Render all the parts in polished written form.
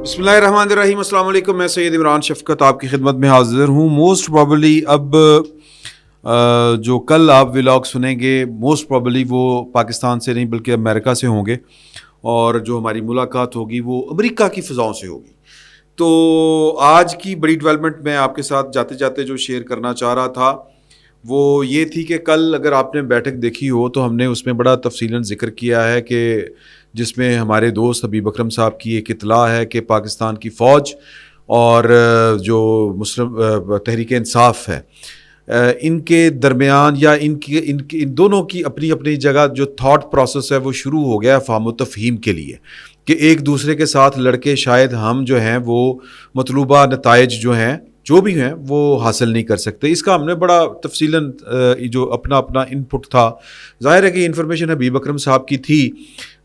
بسم اللہ الرحمن الرحیم. السلام علیکم. میں سید عمران شفقت آپ کی خدمت میں حاضر ہوں. موسٹ پرابلی اب جو کل آپ ولاگ سنیں گے موسٹ پرابلی وہ پاکستان سے نہیں بلکہ امریکہ سے ہوں گے, اور جو ہماری ملاقات ہوگی وہ امریکہ کی فضاؤں سے ہوگی. تو آج کی بڑی ڈیولپمنٹ میں آپ کے ساتھ جاتے جاتے جو شیئر کرنا چاہ رہا تھا وہ یہ تھی کہ کل اگر آپ نے بیٹھک دیکھی ہو تو ہم نے اس میں بڑا تفصیلاً ذکر کیا ہے کہ جس میں ہمارے دوست حبیب اکرم صاحب کی ایک اطلاع ہے کہ پاکستان کی فوج اور جو مسلم تحریک انصاف ہے ان کے درمیان یا ان دونوں کی اپنی اپنی جگہ جو تھاٹ پروسیس ہے وہ شروع ہو گیا ہے فہم و تفہیم کے لیے کہ ایک دوسرے کے ساتھ لڑکے شاید ہم جو ہیں وہ مطلوبہ نتائج جو ہیں جو بھی ہیں وہ حاصل نہیں کر سکتے. اس کا ہم نے بڑا تفصیلاً جو اپنا ان پٹ تھا, ظاہر ہے کہ انفارمیشن حبیب اکرم صاحب کی تھی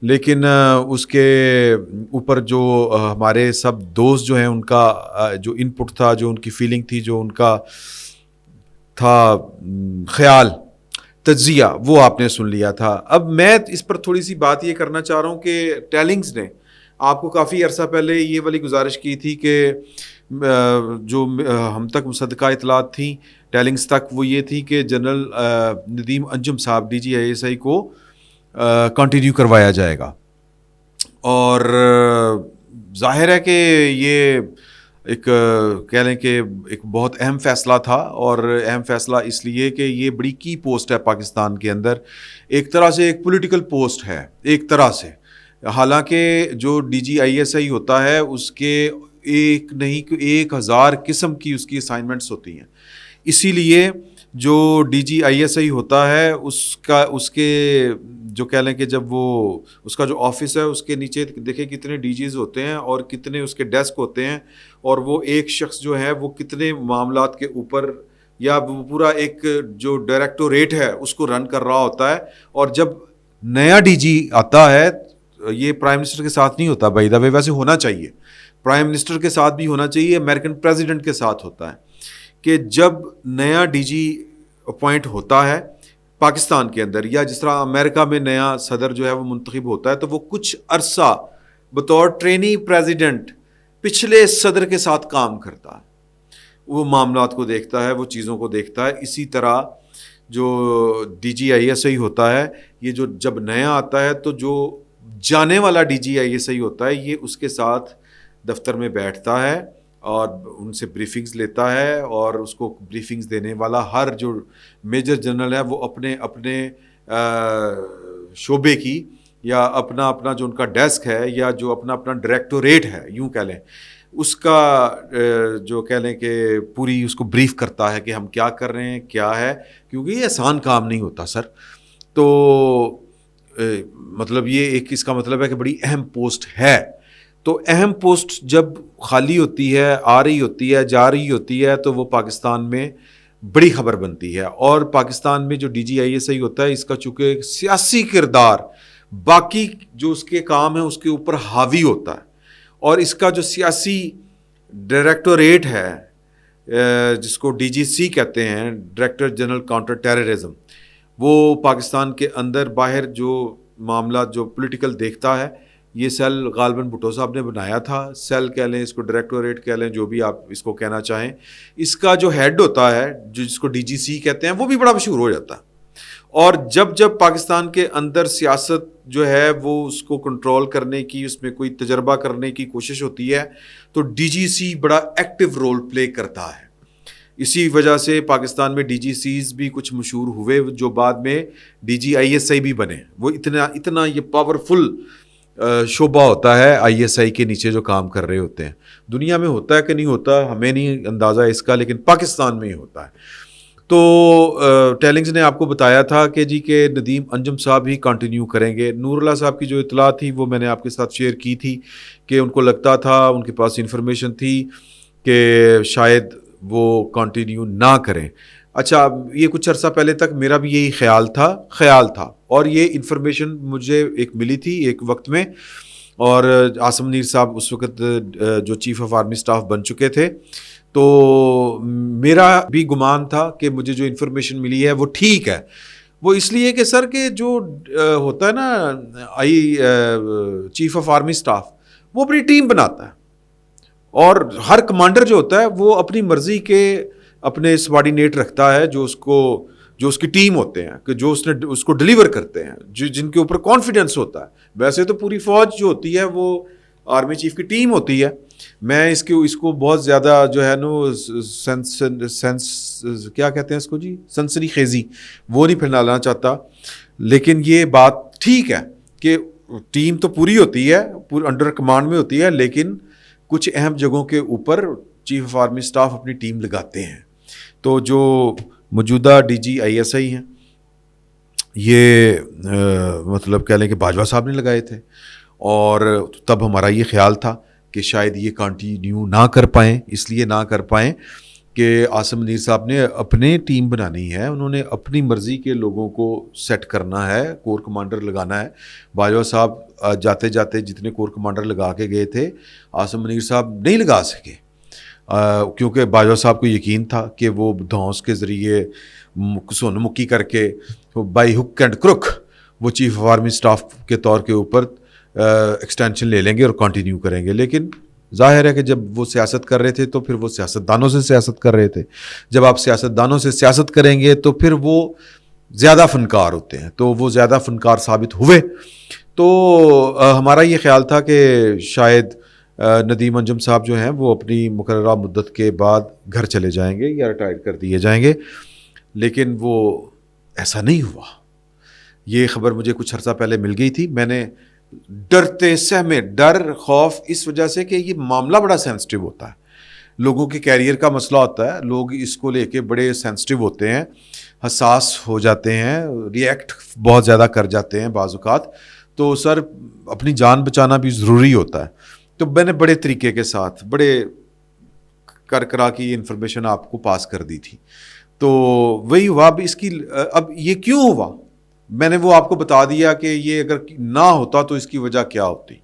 لیکن اس کے اوپر جو ہمارے سب دوست جو ہیں ان کا جو ان پٹ تھا, جو ان کی فیلنگ تھی, جو ان کا تھا خیال تجزیہ, وہ آپ نے سن لیا تھا. اب میں اس پر تھوڑی سی بات یہ کرنا چاہ رہا ہوں کہ ٹیلنگز نے آپ کو کافی عرصہ پہلے یہ والی گزارش کی تھی کہ جو ہم تک مصدقہ اطلاعات تھیں ٹیلنگز تک, وہ یہ تھی کہ جنرل ندیم انجم صاحب DGISI کو کنٹینیو کروایا جائے گا. اور ظاہر ہے کہ یہ ایک کہہ لیں کہ ایک بہت اہم فیصلہ تھا, اور اہم فیصلہ اس لیے کہ یہ بڑی کی پوسٹ ہے پاکستان کے اندر, ایک طرح سے ایک پولیٹیکل پوسٹ ہے ایک طرح سے. حالانکہ جو DGISI ہوتا ہے اس کے ایک نہیں 1000 قسم کی اس کی اسائنمنٹس ہوتی ہیں. اسی لیے جو DGISI ہوتا ہے اس کے جو کہہ لیں کہ جب وہ اس کا جو آفس ہے اس کے نیچے دیکھیں کتنے DGs ہوتے ہیں اور کتنے اس کے ڈیسک ہوتے ہیں, اور وہ ایک شخص جو ہے وہ کتنے معاملات کے اوپر یا پورا ایک جو ڈائریکٹوریٹ ہے اس کو رن کر رہا ہوتا ہے. اور جب نیا DG آتا ہے, یہ پرائم منسٹر کے ساتھ نہیں ہوتا بائی دا وے, ویسے ہونا چاہیے پرائم منسٹر کے ساتھ بھی ہونا چاہیے, امریکن پریزیڈنٹ کے ساتھ ہوتا ہے کہ جب نیا DG اپوائنٹ ہوتا ہے پاکستان کے اندر, یا جس طرح امریکہ میں نیا صدر جو ہے وہ منتخب ہوتا ہے, تو وہ کچھ عرصہ بطور ٹرینی پریزیڈنٹ پچھلے صدر کے ساتھ کام کرتا ہے, وہ معاملات کو دیکھتا ہے, وہ چیزوں کو دیکھتا ہے. اسی طرح جو DGISI ہوتا ہے, یہ جو جب نیا آتا ہے تو جو جانے والا DGISI ہوتا ہے یہ اس کے ساتھ دفتر میں بیٹھتا ہے اور ان سے بریفنگز لیتا ہے, اور اس کو بریفنگز دینے والا ہر جو میجر جنرل ہے وہ اپنے اپنے شعبے کی یا اپنا جو ان کا ڈیسک ہے یا جو اپنا ڈائریکٹوریٹ ہے یوں کہہ لیں, اس کا جو کہہ لیں کہ پوری اس کو بریف کرتا ہے کہ ہم کیا کر رہے ہیں کیا ہے, کیونکہ یہ آسان کام نہیں ہوتا سر. تو مطلب یہ ایک اس کا مطلب ہے کہ بڑی اہم پوسٹ ہے. تو اہم پوسٹ جب خالی ہوتی ہے, آ رہی ہوتی ہے, جا رہی ہوتی ہے, تو وہ پاکستان میں بڑی خبر بنتی ہے. اور پاکستان میں جو DGISI ہوتا ہے اس کا چونکہ سیاسی کردار باقی جو اس کے کام ہیں اس کے اوپر حاوی ہوتا ہے, اور اس کا جو سیاسی ڈائریکٹوریٹ ہے جس کو DGC کہتے ہیں, ڈائریکٹر جنرل کاؤنٹر ٹیررزم, وہ پاکستان کے اندر باہر جو معاملات جو پولیٹیکل دیکھتا ہے, یہ سیل غالباً بھٹو صاحب نے بنایا تھا, سیل کہہ لیں اس کو, ڈائریکٹوریٹ کہہ لیں, جو بھی آپ اس کو کہنا چاہیں. اس کا جو ہیڈ ہوتا ہے جس کو DGC کہتے ہیں وہ بھی بڑا مشہور ہو جاتا ہے. اور جب پاکستان کے اندر سیاست جو ہے وہ اس کو کنٹرول کرنے کی, اس میں کوئی تجربہ کرنے کی کوشش ہوتی ہے تو DGC بڑا ایکٹیو رول پلے کرتا ہے. اسی وجہ سے پاکستان میں DGCs بھی کچھ مشہور ہوئے جو بعد میں DGISI بھی بنے. وہ اتنا یہ پاورفل شعبہ ہوتا ہے ISI کے نیچے جو کام کر رہے ہوتے ہیں. دنیا میں ہوتا ہے کہ نہیں ہوتا ہمیں نہیں اندازہ اس کا, لیکن پاکستان میں ہی ہوتا ہے. تو ٹیلنگز نے آپ کو بتایا تھا کہ جی کہ ندیم انجم صاحب ہی کنٹینیو کریں گے. نور اللہ صاحب کی جو اطلاع تھی وہ میں نے آپ کے ساتھ شیئر کی تھی کہ ان کو لگتا تھا, ان کے پاس انفارمیشن تھی کہ شاید وہ کنٹینیو نہ کریں. اچھا, یہ کچھ عرصہ پہلے تک میرا بھی یہی خیال تھا, اور یہ انفارمیشن مجھے ایک ملی تھی ایک وقت میں, اور عاصم منیر صاحب اس وقت جو چیف آف آرمی اسٹاف بن چکے تھے, تو میرا بھی گمان تھا کہ مجھے جو انفارمیشن ملی ہے وہ ٹھیک ہے. وہ اس لیے کہ سر کہ جو ہوتا ہے نا چیف آف آرمی اسٹاف, وہ اپنی ٹیم بناتا ہے, اور ہر کمانڈر جو ہوتا ہے وہ اپنی مرضی کے اپنے سبارڈینیٹ رکھتا ہے جو اس کی ٹیم ہوتے ہیں کہ جو اس کو ڈلیور کرتے ہیں جن کے اوپر کانفیڈنس ہوتا ہے. ویسے تو پوری فوج جو ہوتی ہے وہ آرمی چیف کی ٹیم ہوتی ہے. میں اس کو بہت زیادہ جو ہے نا سینس کیا کہتے ہیں اس کو جی سنسنی خیزی وہ نہیں پھیلانا چاہتا, لیکن یہ بات ٹھیک ہے کہ ٹیم تو پوری ہوتی ہے, پوری انڈر کمانڈ میں ہوتی ہے, لیکن کچھ اہم جگہوں کے اوپر چیف آف آرمی اسٹاف اپنی ٹیم لگاتے ہیں. تو جو موجودہ D G I S I ہیں یہ مطلب کہہ لیں کہ باجوہ صاحب نے لگائے تھے, اور تب ہمارا یہ خیال تھا کہ شاید یہ کنٹینیو نہ کر پائیں, اس لیے نہ کر پائیں کہ عاصم منیر صاحب نے اپنے ٹیم بنانی ہے, انہوں نے اپنی مرضی کے لوگوں کو سیٹ کرنا ہے, کور کمانڈر لگانا ہے. باجوہ صاحب جاتے جاتے جتنے کور کمانڈر لگا کے گئے تھے عاصم منیر صاحب نہیں لگا سکے, کیونکہ باجوہ صاحب کو یقین تھا کہ وہ دھونس کے ذریعے سون مکی کر کے بائی ہک اینڈ کرک وہ چیف آف آرمی اسٹاف کے طور کے اوپر ایکسٹینشن لے لیں گے اور کنٹینیو کریں گے. لیکن ظاہر ہے کہ جب وہ سیاست کر رہے تھے تو پھر وہ سیاستدانوں سے سیاست کر رہے تھے. جب آپ سیاستدانوں سے سیاست کریں گے تو پھر وہ زیادہ فنکار ہوتے ہیں, تو وہ زیادہ فنکار ثابت ہوئے. تو ہمارا یہ خیال تھا کہ شاید ندیم انجم صاحب جو ہیں وہ اپنی مقررہ مدت کے بعد گھر چلے جائیں گے یا ریٹائر کر دیے جائیں گے, لیکن وہ ایسا نہیں ہوا. یہ خبر مجھے کچھ عرصہ پہلے مل گئی تھی. میں نے ڈرتے سہمے ڈر خوف اس وجہ سے کہ یہ معاملہ بڑا سینسٹیو ہوتا ہے, لوگوں کے کیریئر کا مسئلہ ہوتا ہے, لوگ اس کو لے کے بڑے سینسٹیو ہوتے ہیں, حساس ہو جاتے ہیں, ریئیکٹ بہت زیادہ کر جاتے ہیں بعض اوقات. تو سر اپنی جان بچانا بھی ضروری ہوتا ہے. تو میں نے بڑے طریقے کے ساتھ بڑے کرا کی انفارمیشن آپ کو پاس کر دی تھی. تو وہی ہوا. اب یہ کیوں ہوا میں نے وہ آپ کو بتا دیا کہ یہ اگر نہ ہوتا تو اس کی وجہ کیا ہوتی.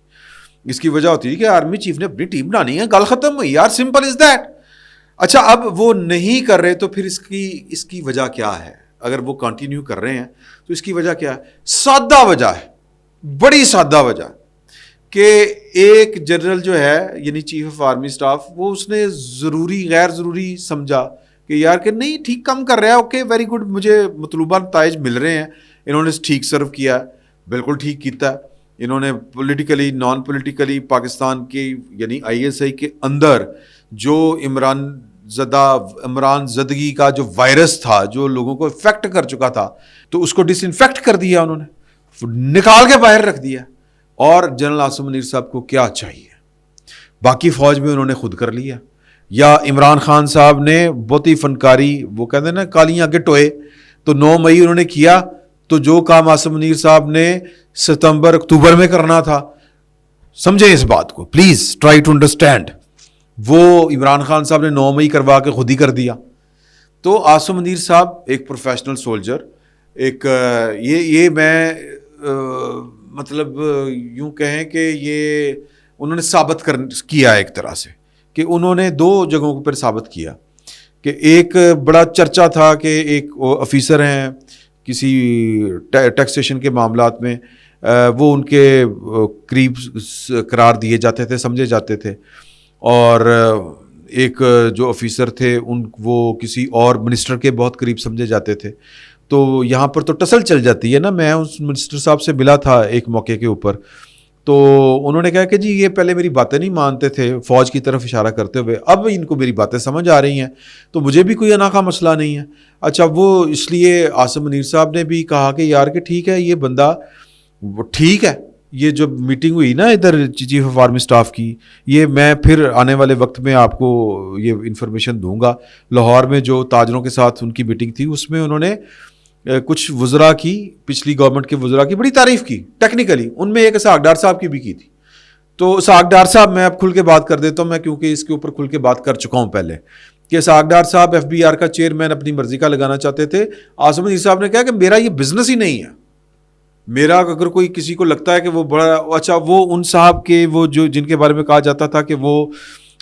اس کی وجہ ہوتی ہے کہ آرمی چیف نے اپنی ٹیم بنانی ہے, گل ختم ہوئی یار, سمپل از دیٹ. اچھا اب وہ نہیں کر رہے تو پھر اس کی وجہ کیا ہے؟ اگر وہ کنٹینیو کر رہے ہیں تو اس کی وجہ کیا ہے؟ سادہ وجہ ہے, بڑی سادہ وجہ کہ ایک جنرل جو ہے یعنی چیف آف آرمی اسٹاف وہ اس نے ضروری غیر ضروری سمجھا کہ یار کہ نہیں ٹھیک کام کر رہا ہے, اوکے ویری گڈ, مجھے مطلوبہ نتائج مل رہے ہیں, انہوں نے ٹھیک سرو کیا, بالکل ٹھیک کیتا ہے. انہوں نے پولیٹیکلی نان پولیٹیکلی پاکستان کی یعنی آئی ایس آئی کے اندر جو عمران زدگی کا جو وائرس تھا جو لوگوں کو افیکٹ کر چکا تھا تو اس کو ڈس انفیکٹ کر دیا, انہوں نے نکال کے باہر رکھ دیا. اور جنرل عاصم منیر صاحب کو کیا چاہیے؟ باقی فوج میں انہوں نے خود کر لیا, یا عمران خان صاحب نے بہت ہی فنکاری, وہ کہتے ہیں نا کالیاں آگے ٹوئے, تو 9 مئی انہوں نے کیا. تو جو کام عاصم منیر صاحب نے ستمبر اکتوبر میں کرنا تھا, سمجھیں اس بات کو پلیز, ٹرائی ٹو انڈرسٹینڈ, وہ عمران خان صاحب نے 9 مئی کروا کے خود ہی کر دیا. تو عاصم منیر صاحب ایک پروفیشنل سولجر, ایک یہ میں مطلب یوں کہیں کہ یہ انہوں نے ثابت کیا ایک طرح سے کہ انہوں نے 2 جگہوں پر ثابت کیا کہ ایک بڑا چرچا تھا کہ ایک آفیسر ہیں کسی ٹیکسیشن کے معاملات میں, وہ ان کے قریب قرار دیے جاتے تھے, سمجھے جاتے تھے, اور ایک جو آفیسر تھے وہ کسی اور منسٹر کے بہت قریب سمجھے جاتے تھے. تو یہاں پر تو ٹسل چل جاتی ہے نا. میں اس منسٹر صاحب سے ملا تھا ایک موقع کے اوپر, تو انہوں نے کہا کہ جی یہ پہلے میری باتیں نہیں مانتے تھے فوج کی طرف اشارہ کرتے ہوئے, اب ان کو میری باتیں سمجھ آ رہی ہیں, تو مجھے بھی کوئی اناکھا مسئلہ نہیں ہے. اچھا وہ اس لیے عاصم منیر صاحب نے بھی کہا کہ یار کہ ٹھیک ہے یہ بندہ وہ ٹھیک ہے. یہ جو میٹنگ ہوئی نا ادھر چیف آف آرمی اسٹاف کی, یہ میں پھر آنے والے وقت میں آپ کو یہ انفارمیشن دوں گا. لاہور میں جو تاجروں کے ساتھ ان کی میٹنگ تھی اس میں انہوں نے کچھ وزراء کی, پچھلی گورنمنٹ کے وزراء کی بڑی تعریف کی ٹیکنیکلی, ان میں ایک اسحاق ڈار صاحب کی بھی کی تھی. تو اسحاق ڈار صاحب میں اب کھل کے بات کر دیتا ہوں میں, کیونکہ اس کے اوپر کھل کے بات کر چکا ہوں پہلے, کہ اسحاق ڈار صاحب ایف بی آر کا چیئرمین اپنی مرضی کا لگانا چاہتے تھے. عاصم منیر صاحب نے کہا کہ میرا یہ بزنس ہی نہیں ہے, میرا اگر کوئی کسی کو لگتا ہے کہ وہ بڑا اچھا, وہ ان صاحب کے وہ جو جن کے بارے میں کہا جاتا تھا کہ وہ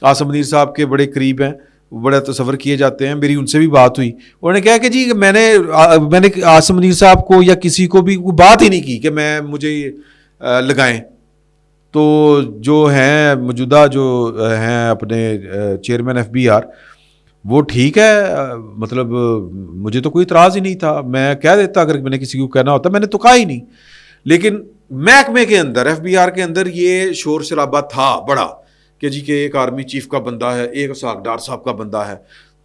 عاصم منیر صاحب کے بڑے قریب ہیں, بڑا تصور کیے جاتے ہیں, میری ان سے بھی بات ہوئی, انہوں نے کہا کہ جی میں نے عاصم منیر صاحب کو یا کسی کو بھی بات ہی نہیں کی کہ مجھے لگائیں. تو جو ہیں موجودہ جو ہیں اپنے چیئرمین FBR وہ ٹھیک ہے، مطلب مجھے تو کوئی اعتراض ہی نہیں تھا، میں کہہ دیتا اگر میں نے کسی کو کہنا ہوتا، میں نے تو کہا ہی نہیں. لیکن محکمے کے اندر FBR کے اندر یہ شور شرابہ تھا بڑا کہ جی کہ ایک آرمی چیف کا بندہ ہے، ایک اسحاق ڈار صاحب کا بندہ ہے.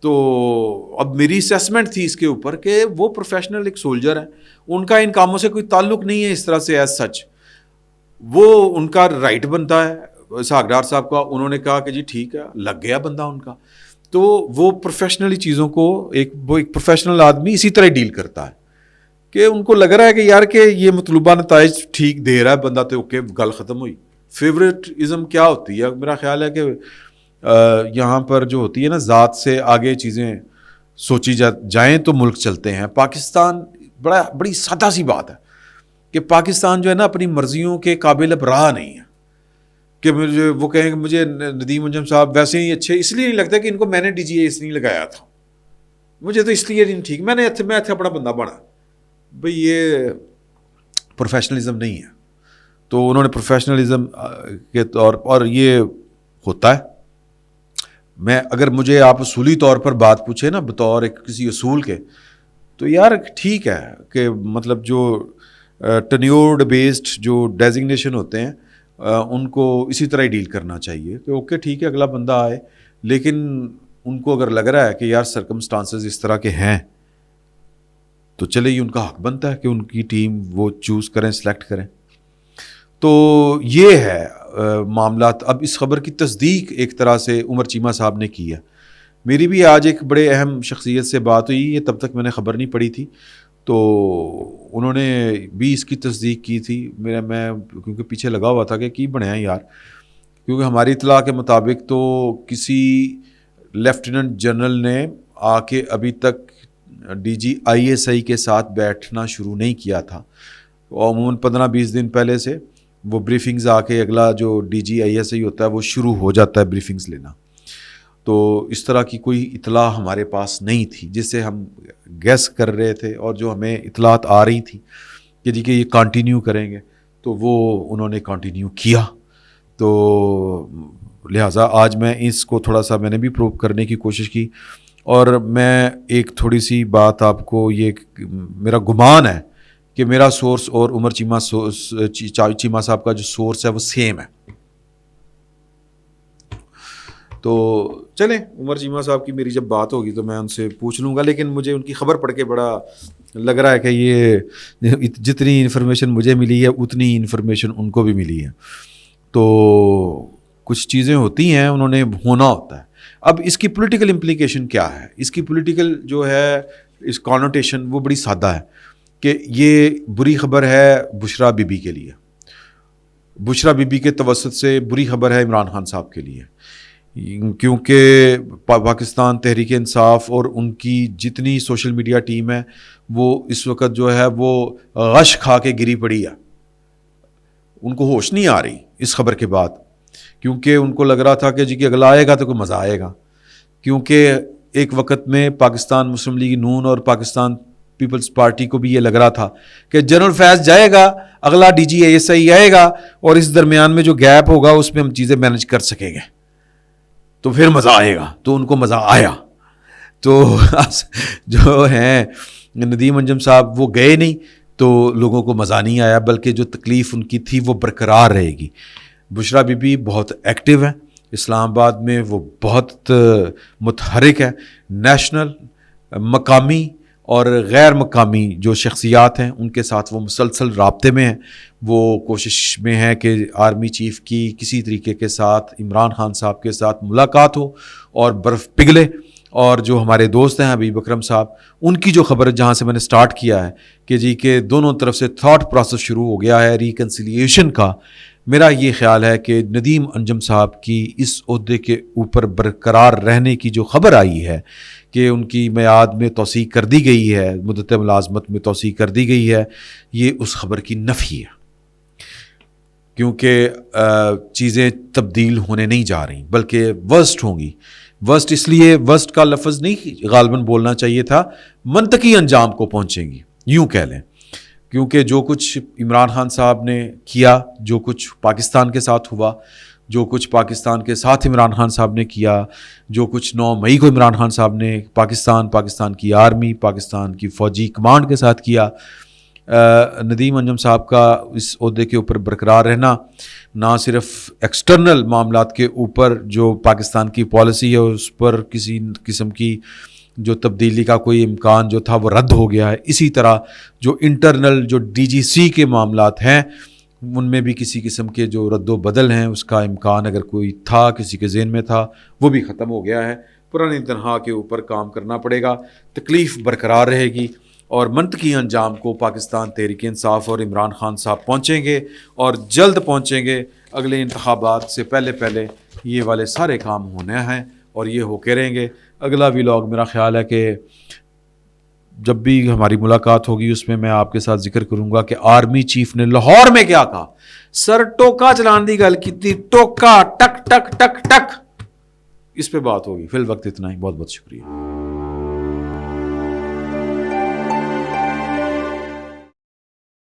تو اب میری اسیسمنٹ تھی اس کے اوپر کہ وہ پروفیشنل ایک سولجر ہیں، ان کا ان کاموں سے کوئی تعلق نہیں ہے اس طرح سے ایز سچ، وہ ان کا رائٹ بنتا ہے اسحاق ڈار صاحب کا. انہوں نے کہا کہ جی ٹھیک ہے، لگ گیا بندہ ان کا. تو وہ پروفیشنلی چیزوں کو وہ ایک پروفیشنل آدمی اسی طرح ڈیل کرتا ہے کہ ان کو لگ رہا ہے کہ یار کہ یہ مطلوبہ نتائج ٹھیک دے رہا ہے بندہ، تو اوکے گل ختم ہوئی. فیوریٹزم کیا ہوتی ہے؟ میرا خیال ہے کہ یہاں پر جو ہوتی ہے نا ذات سے آگے چیزیں سوچی جائیں تو ملک چلتے ہیں. پاکستان بڑی سادہ سی بات ہے کہ پاکستان جو ہے نا اپنی مرضیوں کے قابل اب رہا نہیں ہے کہ مجھے وہ کہیں کہ مجھے ندیم انجم صاحب ویسے ہی اچھے اس لیے نہیں لگتا کہ ان کو میں نے DGA اس لیے لگایا تھا، مجھے تو اس لیے نہیں ٹھیک، میں اپنا بندہ بنا. بھئی یہ پروفیشنلزم نہیں ہے. تو انہوں نے پروفیشنلزم کے طور اور یہ ہوتا ہے. میں اگر مجھے آپ اصولی طور پر بات پوچھے نا بطور ایک کسی اصول کے، تو یار ٹھیک ہے کہ مطلب جو ٹینیورڈ بیسڈ جو ڈیزگنیشن ہوتے ہیں ان کو اسی طرح ہی ڈیل کرنا چاہیے کہ اوکے ٹھیک ہے اگلا بندہ آئے، لیکن ان کو اگر لگ رہا ہے کہ یار سرکمسٹانسز اس طرح کے ہیں تو چلے یہ ان کا حق بنتا ہے کہ ان کی ٹیم وہ چوز کریں، سلیکٹ کریں. تو یہ ہے معاملات. اب اس خبر کی تصدیق ایک طرح سے عمر چیمہ صاحب نے کی ہے. میری بھی آج ایک بڑے اہم شخصیت سے بات ہوئی، یہ تب تک میں نے خبر نہیں پڑھی تھی، تو انہوں نے بھی اس کی تصدیق کی تھی. میں کیونکہ پیچھے لگا ہوا تھا کہ کی بنیا یار، کیونکہ ہماری اطلاع کے مطابق تو کسی لیفٹیننٹ جنرل نے آ کے ابھی تک DG ISI کے ساتھ بیٹھنا شروع نہیں کیا تھا. عموماً 15-20 دن پہلے سے وہ بریفنگز آ کے اگلا جو DG ISI ہوتا ہے وہ شروع ہو جاتا ہے بریفنگز لینا. تو اس طرح کی کوئی اطلاع ہمارے پاس نہیں تھی جس سے ہم گیس کر رہے تھے، اور جو ہمیں اطلاعات آ رہی تھی کہ جی کہ یہ کنٹینیو کریں گے، تو وہ انہوں نے کنٹینیو کیا. تو لہٰذا آج میں اس کو تھوڑا سا میں نے بھی پروو کرنے کی کوشش کی، اور میں ایک تھوڑی سی بات آپ کو، یہ میرا گمان ہے کہ میرا سورس اور عمر چیمہ صاحب کا جو سورس ہے وہ سیم ہے. تو چلیں عمر چیمہ صاحب کی میری جب بات ہوگی تو میں ان سے پوچھ لوں گا، لیکن مجھے ان کی خبر پڑھ کے بڑا لگ رہا ہے کہ یہ جتنی انفارمیشن مجھے ملی ہے اتنی انفارمیشن ان کو بھی ملی ہے. تو کچھ چیزیں ہوتی ہیں انہوں نے ہونا ہوتا ہے. اب اس کی پولیٹیکل امپلیکیشن کیا ہے؟ اس کی پولیٹیکل جو ہے اس کانوٹیشن وہ بڑی سادہ ہے کہ یہ بری خبر ہے بشرا بی بی کے لیے. بشرا بی بی کے توسط سے بری خبر ہے عمران خان صاحب کے لیے، کیونکہ پاکستان تحریک انصاف اور ان کی جتنی سوشل میڈیا ٹیم ہے وہ اس وقت جو ہے وہ غش کھا کے گری پڑی ہے. ان کو ہوش نہیں آ رہی اس خبر کے بعد، کیونکہ ان کو لگ رہا تھا کہ جی کہ اگلا آئے گا تو کوئی مزہ آئے گا. کیونکہ ایک وقت میں پاکستان مسلم لیگ نون اور پاکستان پیپلز پارٹی کو بھی یہ لگ رہا تھا کہ جنرل فیض جائے گا، اگلا DG ISI آئے گا، اور اس درمیان میں جو گیپ ہوگا اس میں ہم چیزیں مینج کر سکیں گے، تو پھر مزہ آئے گا. تو ان کو مزہ آیا. تو جو ہیں ندیم انجم صاحب وہ گئے نہیں تو لوگوں کو مزہ نہیں آیا، بلکہ جو تکلیف ان کی تھی وہ برقرار رہے گی. بشرا بی بی بہت ایکٹیو ہے اسلام آباد میں، وہ بہت متحرک ہے. نیشنل، مقامی اور غیر مقامی جو شخصیات ہیں ان کے ساتھ وہ مسلسل رابطے میں ہیں. وہ کوشش میں ہے کہ آرمی چیف کی کسی طریقے کے ساتھ عمران خان صاحب کے ساتھ ملاقات ہو اور برف پگھلے. اور جو ہمارے دوست ہیں حبیب اکرم صاحب، ان کی جو خبر جہاں سے میں نے سٹارٹ کیا ہے کہ جی کہ دونوں طرف سے تھاٹ پروسیس شروع ہو گیا ہے ریکنسیلیشن کا. میرا یہ خیال ہے کہ ندیم انجم صاحب کی اس عہدے کے اوپر برقرار رہنے کی جو خبر آئی ہے کہ ان کی میعاد میں توسیع کر دی گئی ہے، مدت ملازمت میں توسیع کر دی گئی ہے، یہ اس خبر کی نفی ہے. کیونکہ چیزیں تبدیل ہونے نہیں جا رہی بلکہ ورسٹ ہوں گی. ورسٹ اس لیے، ورسٹ کا لفظ نہیں غالباً بولنا چاہیے تھا، منطقی انجام کو پہنچیں گی، یوں کہہ لیں. کیونکہ جو کچھ عمران خان صاحب نے کیا، جو کچھ پاکستان کے ساتھ ہوا، جو کچھ پاکستان کے ساتھ عمران خان صاحب نے کیا، جو کچھ 9 مئی کو عمران خان صاحب نے پاکستان کی آرمی، پاکستان کی فوجی کمانڈ کے ساتھ کیا، ندیم انجم صاحب کا اس عہدے کے اوپر برقرار رہنا نہ صرف ایکسٹرنل معاملات کے اوپر جو پاکستان کی پالیسی ہے اس پر کسی قسم کی جو تبدیلی کا کوئی امکان جو تھا وہ رد ہو گیا ہے، اسی طرح جو انٹرنل جو ڈی جی سی کے معاملات ہیں ان میں بھی کسی قسم کے جو رد و بدل ہیں اس کا امکان اگر کوئی تھا، کسی کے ذہن میں تھا، وہ بھی ختم ہو گیا ہے۔ پرانی تنہا کے اوپر کام کرنا پڑے گا، تکلیف برقرار رہے گی اور منطقی انجام کو پاکستان تحریک انصاف اور عمران خان صاحب پہنچیں گے اور جلد پہنچیں گے۔ اگلے انتخابات سے پہلے یہ والے سارے کام ہونے ہیں اور یہ ہو کے رہیں گے۔ اگلا ولاگ میرا خیال ہے کہ جب بھی ہماری ملاقات ہوگی اس میں آپ کے ساتھ ذکر کروں گا کہ آرمی چیف نے لاہور میں کیا کہا، سر ٹوکا چلان دی گل کی، ٹوکا ٹک ٹک ٹک ٹک، اس پہ بات ہوگی۔ فی الوقت اتنا ہی، بہت بہت شکریہ۔